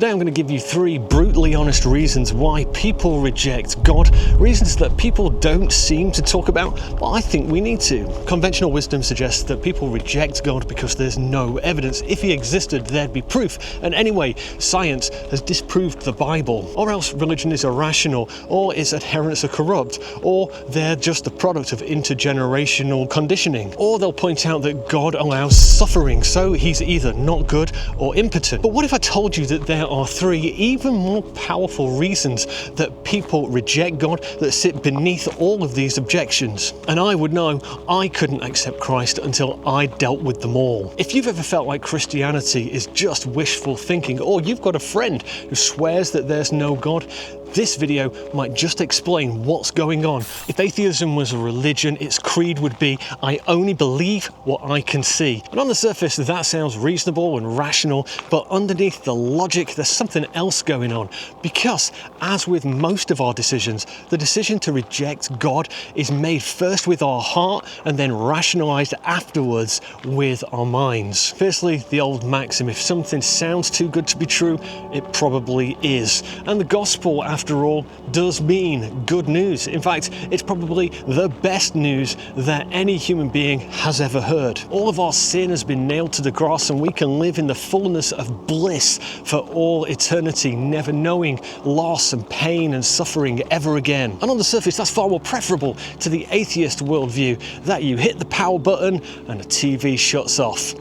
Today I'm going to give you 3 brutally honest reasons why people reject God, reasons that people don't seem to talk about, but I think we need to. Conventional wisdom suggests that people reject God because there's no evidence. If he existed, there'd be proof. And anyway, science has disproved the Bible. Or else religion is irrational, or its adherents are corrupt, or they're just the product of intergenerational conditioning. Or they'll point out that God allows suffering, so he's either not good or impotent. But what if I told you that there are 3 even more powerful reasons that people reject God that sit beneath all of these objections? And I would know I couldn't accept Christ until I dealt with them all. If you've ever felt like Christianity is just wishful thinking, or you've got a friend who swears that there's no God, this video might just explain what's going on. If atheism was a religion, its creed would be, I only believe what I can see. And on the surface, that sounds reasonable and rational, but underneath the logic, there's something else going on. Because, as with most of our decisions, the decision to reject God is made first with our heart and then rationalized afterwards with our minds. Firstly, the old maxim, if something sounds too good to be true, it probably is. And the gospel, after all, does mean good news. In fact, it's probably the best news that any human being has ever heard. All of our sin has been nailed to the cross and we can live in the fullness of bliss for all eternity, never knowing loss and pain and suffering ever again. And on the surface, that's far more preferable to the atheist worldview that you hit the power button and the TV shuts off.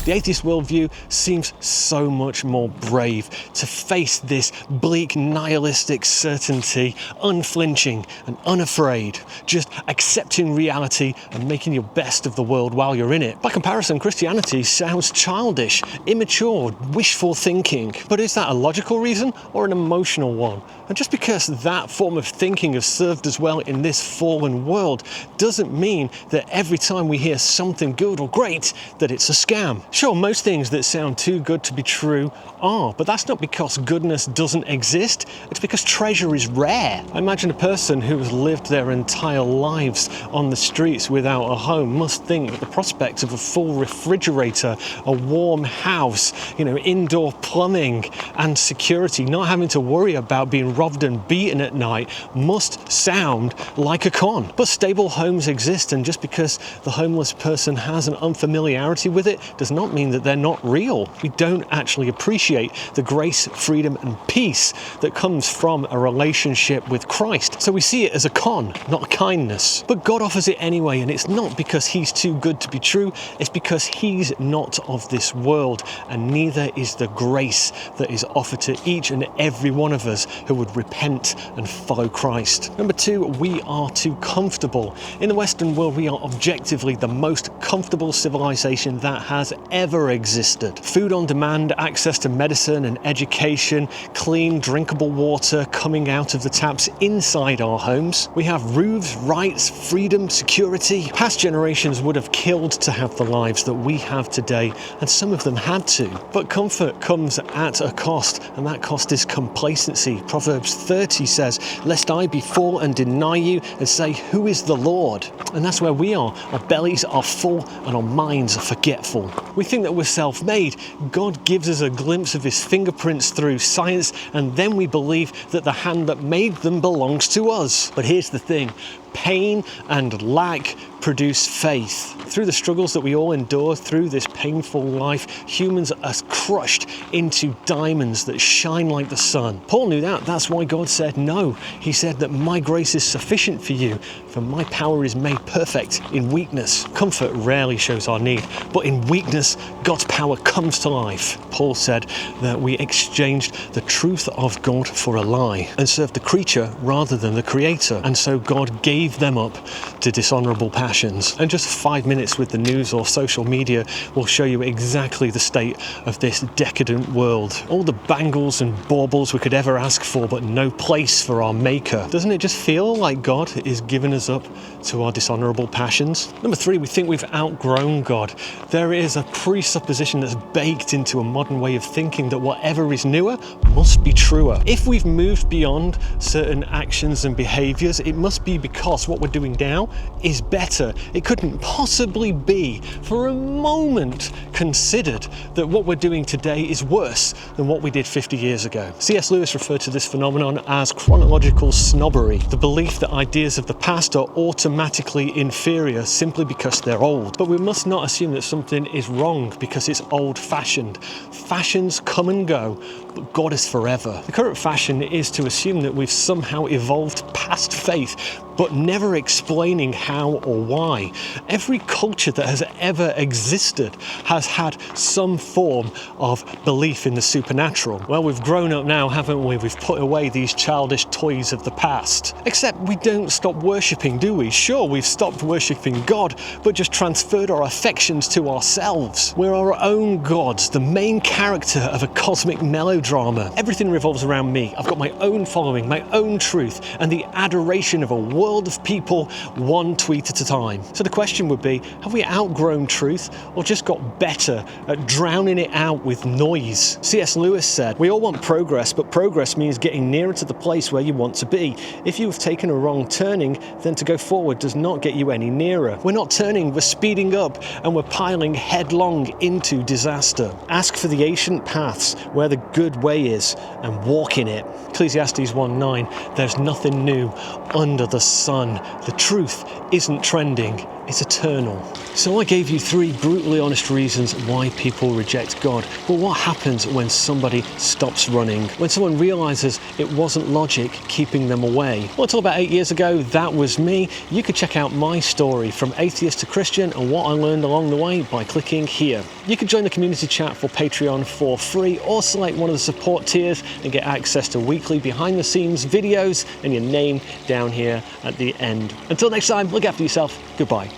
The atheist worldview seems so much more brave to face this bleak nihilistic certainty, unflinching and unafraid, just accepting reality and making your best of the world while you're in it. By comparison, Christianity sounds childish, immature, wishful thinking. But is that a logical reason or an emotional one? And just because that form of thinking has served us well in this fallen world doesn't mean that every time we hear something good or great that it's a scam. Sure, most things that sound too good to be true are, but that's not because goodness doesn't exist, it's because treasure is rare. I imagine a person who has lived their entire lives on the streets without a home must think that the prospect of a full refrigerator, a warm house, indoor plumbing and security, not having to worry about being robbed and beaten at night must sound like a con. But stable homes exist, and just because the homeless person has an unfamiliarity with it does not mean that they're not real. We don't actually appreciate the grace, freedom and peace that comes from a relationship with Christ. So we see it as a con, not a kindness. But God offers it anyway, and it's not because he's too good to be true, it's because he's not of this world, and neither is the grace that is offered to each and every one of us who would repent and follow Christ. Number 2, we are too comfortable. In the Western world, we are objectively the most comfortable civilization that has ever existed. Food on demand, access to medicine and education, clean drinkable water coming out of the taps inside our homes. We have roofs, rights, freedom, security. Past generations would have killed to have the lives that we have today, and some of them had to. But comfort comes at a cost, and that cost is complacency. Proverbs 30 says, "Lest I be full and deny you and say, who is the Lord?" And that's where we are. Our bellies are full and our minds are forgetful. We think that we're self-made. God gives us a glimpse of his fingerprints through science, and then we believe that the hand that made them belongs to us. But here's the thing. Pain and lack produce faith. Through the struggles that we all endure through this painful life, humans are crushed into diamonds that shine like the sun. Paul knew that. That's why God said no. He said that my grace is sufficient for you, for my power is made perfect in weakness. Comfort rarely shows our need, but in weakness, God's power comes to life. Paul said that we exchanged the truth of God for a lie and served the creature rather than the creator. And so God gave them up to dishonorable passions. And just 5 minutes with the news or social media will show you exactly the state of this decadent world. All the bangles and baubles we could ever ask for, but no place for our maker. Doesn't it just feel like God is giving us up to our dishonorable passions? Number 3, we think we've outgrown God. There is a presupposition that's baked into a modern way of thinking that whatever is newer must be truer. If we've moved beyond certain actions and behaviors, it must be because what we're doing now is better author, it couldn't possibly be for a moment considered that what we're doing today is worse than what we did 50 years ago. C.S. Lewis referred to this phenomenon as chronological snobbery, the belief that ideas of the past are automatically inferior simply because they're old. But we must not assume that something is wrong because it's old-fashioned. Fashions come and go, but God is forever. The current fashion is to assume that we've somehow evolved past faith, but never explaining how or why. Every culture that has ever existed has had some form of belief in the supernatural. Well, we've grown up now, haven't we? We've put away these childish toys of the past. Except we don't stop worshipping, do we? Sure, we've stopped worshipping God, but just transferred our affections to ourselves. We're our own gods, the main character of a cosmic melodrama. Everything revolves around me. I've got my own following, my own truth, and the adoration of a world of people, one tweet at a time. So the question would be, have we outgrown truth or just got better at drowning it out with noise? C.S. Lewis said, "We all want progress, but progress means getting nearer to the place where you want to be. If you have taken a wrong turning, then to go forward does not get you any nearer. We're not turning, we're speeding up, and we're piling headlong into disaster. Ask for the ancient paths where the good way is and walk in it." Ecclesiastes 1:9, "There's nothing new under the sun. The truth isn't trending, it's eternal." So I gave you 3 brutally honest reasons why people reject God. But what happens when somebody stops running? When someone realizes it wasn't logic keeping them away? Well, until about 8 years ago, that was me. You could check out my story from atheist to Christian and what I learned along the way by clicking here. You can join the community chat for Patreon for free or select one of the support tiers and get access to weekly behind the scenes videos and your name down here at the end. Until next time, look after yourself. Goodbye.